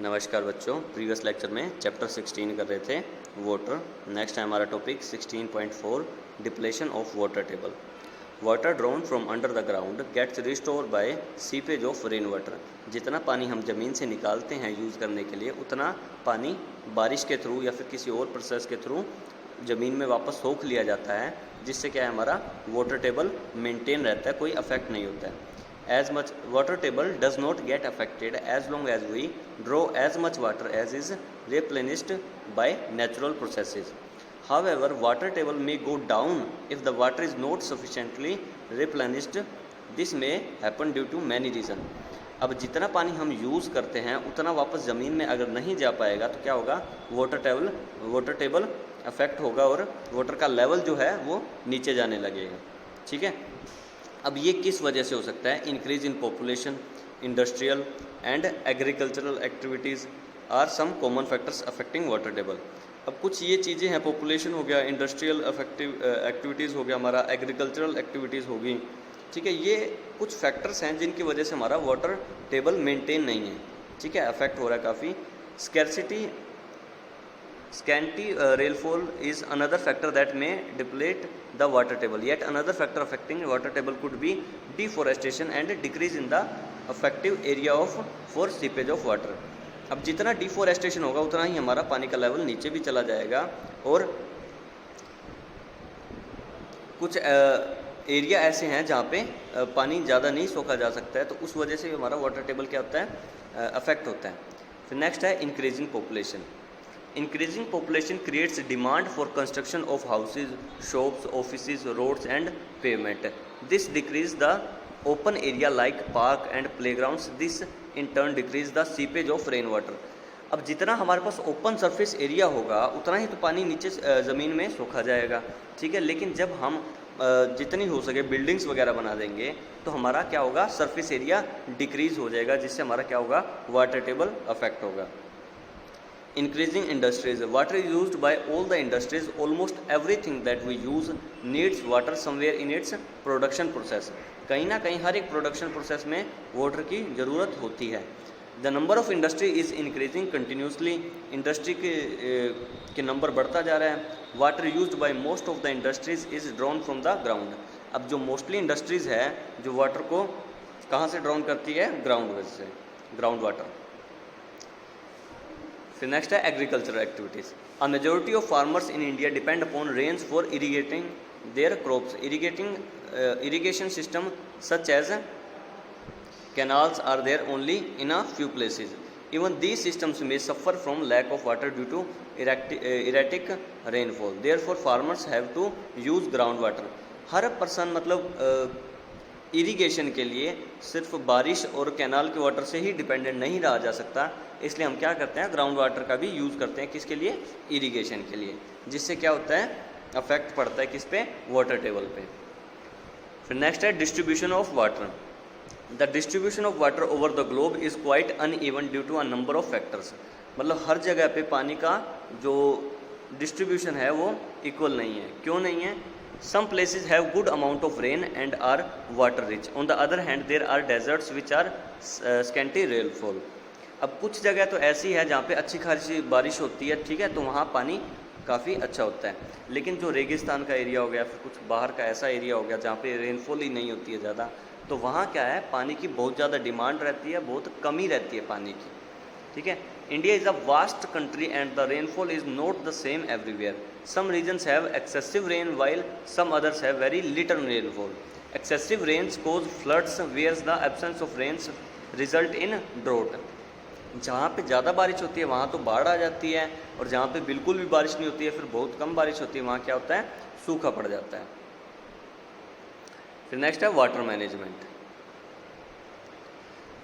नमस्कार बच्चों, previous lecture में चैप्टर 16 कर रहे थे वाटर। नेक्स्ट है हमारा topic 16.4 depletion of water table. Water drawn from under the ground gets restore by seepage of rain water. जितना पानी हम ज़मीन से निकालते हैं यूज़ करने के लिए, उतना पानी बारिश के थ्रू या फिर किसी और प्रोसेस के थ्रू ज़मीन में वापस सोख लिया जाता है, जिससे क्या है हमारा वाटर टेबल मेंटेन रहता है, कोई अफेक्ट नहीं होता है। As much water table does not get affected as long as we draw as much water as is replenished by natural processes. However, water table may go down if the water is not sufficiently replenished. This may happen due to many reasons. अब जितना पानी हम use करते हैं उतना वापस ज़मीन में अगर नहीं जा पाएगा तो क्या होगा, वाटर टेबल अफेक्ट होगा और वाटर का लेवल जो है वो नीचे जाने लगेगा। ठीक है, अब ये किस वजह से हो सकता है? Increase in population, industrial and agricultural activities are some common factors affecting water table. अब कुछ ये चीज़ें हैं, पॉपुलेशन हो गया, इंडस्ट्रियल एक्टिविटीज़ हो गया, हमारा एग्रीकल्चरल एक्टिविटीज़ होगी। ठीक है, ये कुछ फैक्टर्स हैं जिनकी वजह से हमारा वाटर टेबल मेंटेन नहीं है। ठीक है, अफेक्ट हो रहा है काफ़ी। Scanty rainfall is another factor that may deplete the water table. Yet another factor affecting water table could be deforestation and decrease in the effective area for seepage of water. अब जितना deforestation होगा उतना ही हमारा पानी का level नीचे भी चला जाएगा और कुछ एरिया ऐसे हैं जहाँ पे पानी ज़्यादा नहीं सोखा जा सकता है, तो उस वजह से हमारा वाटर टेबल क्या होता है, अफेक्ट होता है। फिर नेक्स्ट है increasing population. Increasing population creates demand for construction of houses, shops, offices, roads and pavement. This decreases the open area like park and playgrounds. This in turn decreases the seepage of rainwater. अब जितना हमारे पास open surface area होगा उतना ही तो पानी नीचे ज़मीन में सोखा जाएगा। ठीक है, लेकिन जब हम जितनी हो सके बिल्डिंग्स वगैरह बना देंगे तो हमारा क्या होगा, सरफेस एरिया डिक्रीज़ हो जाएगा, जिससे हमारा क्या होगा, वाटर टेबल अफेक्ट होगा। Increasing industries. Water is used by all the industries. Almost everything that we use needs water somewhere in its production process. कहीं ना कहीं हर एक प्रोडक्शन प्रोसेस में वाटर की ज़रूरत होती है। The number of industry is increasing continuously. Industry के नंबर बढ़ता जा रहा है। Water used by most of the industries is drawn from the ground. अब जो मोस्टली इंडस्ट्रीज़ है जो वाटर को कहाँ से ड्रॉन करती है, ग्राउंड से, ग्राउंड वाटर। फिर नेक्स्ट है agricultural activities. A majority of farmers in India depend upon rains for irrigating their crops. Irrigation system such as canals are there only in a few places. Even these systems may suffer from lack of water due to erratic rainfall. Therefore, farmers have to use groundwater. Her person मतलब irrigation के लिए सिर्फ बारिश और canal के water से ही dependent नहीं रहा जा सकता, इसलिए हम क्या करते हैं, ग्राउंड वाटर का भी यूज़ करते हैं। किसके लिए? इरिगेशन के लिए, जिससे क्या होता है, अफेक्ट पड़ता है किस पे, वाटर टेबल पे। फिर नेक्स्ट है distribution of water. The distribution of water over the globe is quite uneven due to a number of factors. मतलब हर जगह पे पानी का जो डिस्ट्रीब्यूशन है वो इक्वल नहीं है। क्यों नहीं है? Some places have good amount of rain and are water rich. On the other hand, there are deserts which are scanty rainfall. अब कुछ जगह तो ऐसी है जहाँ पे अच्छी खासी बारिश होती है, ठीक है, तो वहाँ पानी काफ़ी अच्छा होता है। लेकिन जो रेगिस्तान का एरिया हो गया, फिर कुछ बाहर का ऐसा एरिया हो गया जहाँ पे रेनफॉल ही नहीं होती है ज़्यादा, तो वहाँ क्या है, पानी की बहुत ज़्यादा डिमांड रहती है, बहुत कमी रहती है पानी की। ठीक है, India is a vast country and the rainfall is not the same everywhere. Some regions have excessive rain while some others have very little rainfall. Excessive rains cause floods whereas the absence of rains result in drought. जहाँ पे ज़्यादा बारिश होती है वहाँ तो बाढ़ आ जाती है, और जहाँ पे बिल्कुल भी बारिश नहीं होती है, फिर बहुत कम बारिश होती है, वहाँ क्या होता है, सूखा पड़ जाता है। फिर नेक्स्ट है water management.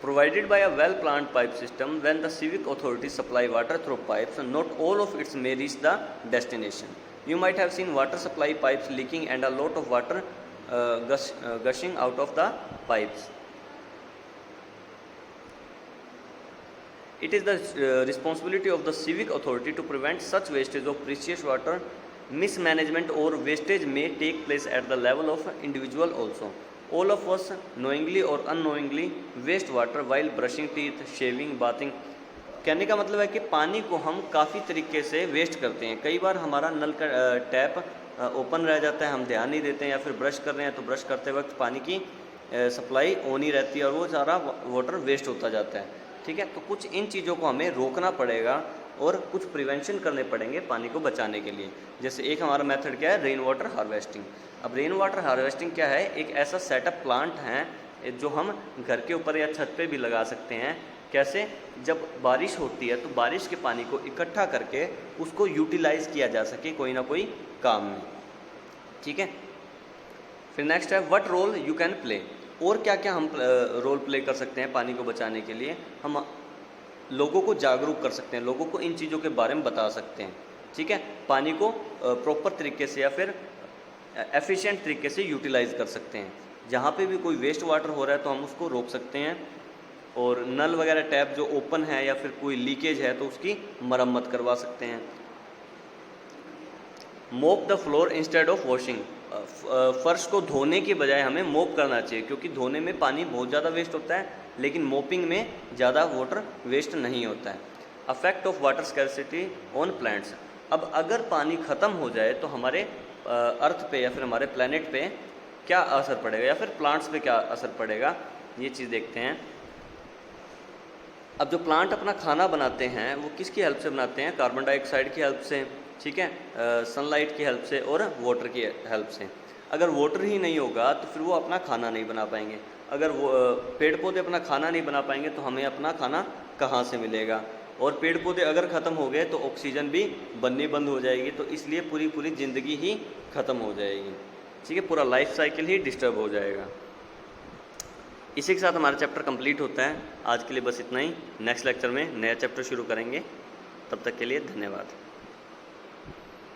Provided by a well-planned pipe system, when the civic authorities supply water through pipes, not all of it may reach the destination. You might have seen water supply pipes leaking and a lot of water gushing out of the pipes. It is the responsibility of the civic authority to prevent such wastage of precious water. Mismanagement or wastage may take place at the level of individual also. All of us, knowingly or unknowingly, waste water while brushing teeth, shaving, bathing, कहने का मतलब है कि पानी को हम काफ़ी तरीके से वेस्ट करते हैं। कई बार हमारा नल का टैप ओपन रह जाता है, हम ध्यान नहीं देते हैं, या फिर ब्रश कर रहे हैं तो ब्रश करते वक्त पानी की सप्लाई ऑन ही रहती है और वो सारा वाटर वेस्ट होता जाता है। ठीक है, तो कुछ इन चीज़ों को हमें रोकना पड़ेगा और कुछ प्रिवेंशन करने पड़ेंगे पानी को बचाने के लिए। जैसे एक हमारा मेथड क्या है, रेन वाटर हार्वेस्टिंग। अब रेन वाटर हार्वेस्टिंग क्या है, एक ऐसा सेटअप प्लांट है जो हम घर के ऊपर या छत पे भी लगा सकते हैं। कैसे, जब बारिश होती है तो बारिश के पानी को इकट्ठा करके उसको यूटिलाइज किया जा सके कोई ना कोई काम में। ठीक है, फिर नेक्स्ट है what role you can play. और क्या क्या हम रोल प्ले कर सकते हैं पानी को बचाने के लिए। हम लोगों को जागरूक कर सकते हैं, लोगों को इन चीज़ों के बारे में बता सकते हैं। ठीक है, पानी को प्रॉपर तरीके से या फिर एफिशिएंट तरीके से यूटिलाइज कर सकते हैं। जहाँ पे भी कोई वेस्ट वाटर हो रहा है तो हम उसको रोक सकते हैं, और नल वगैरह टैप जो ओपन है या फिर कोई लीकेज है तो उसकी मरम्मत करवा सकते हैं। मोप the floor instead of washing. फर्श को धोने के बजाय हमें मोप करना चाहिए, क्योंकि धोने में पानी बहुत ज़्यादा वेस्ट होता है लेकिन मोपिंग में ज़्यादा वाटर वेस्ट नहीं होता है। Affect of water scarcity on plants. अब अगर पानी ख़त्म हो जाए तो हमारे अर्थ पे या फिर हमारे प्लैनेट पे क्या असर पड़ेगा, या फिर प्लांट्स पे क्या असर पड़ेगा, ये चीज़ देखते हैं। अब जो प्लांट अपना खाना बनाते हैं वो किसकी हेल्प से बनाते हैं, कार्बन डाइऑक्साइड की हेल्प से। ठीक है, सनलाइट की हेल्प से और वाटर की हेल्प से। अगर वाटर ही नहीं होगा तो फिर वो अपना खाना नहीं बना पाएंगे। अगर वो पेड़ पौधे अपना खाना नहीं बना पाएंगे तो हमें अपना खाना कहाँ से मिलेगा। और पेड़ पौधे अगर ख़त्म हो गए तो ऑक्सीजन भी बननी बंद हो जाएगी, तो इसलिए पूरी ज़िंदगी ही ख़त्म हो जाएगी। ठीक है, पूरा लाइफ साइकिल ही डिस्टर्ब हो जाएगा। इसी के साथ हमारा चैप्टर कंप्लीट होता है। आज के लिए बस इतना ही। नेक्स्ट लेक्चर में नया चैप्टर शुरू करेंगे। तब तक के लिए धन्यवाद।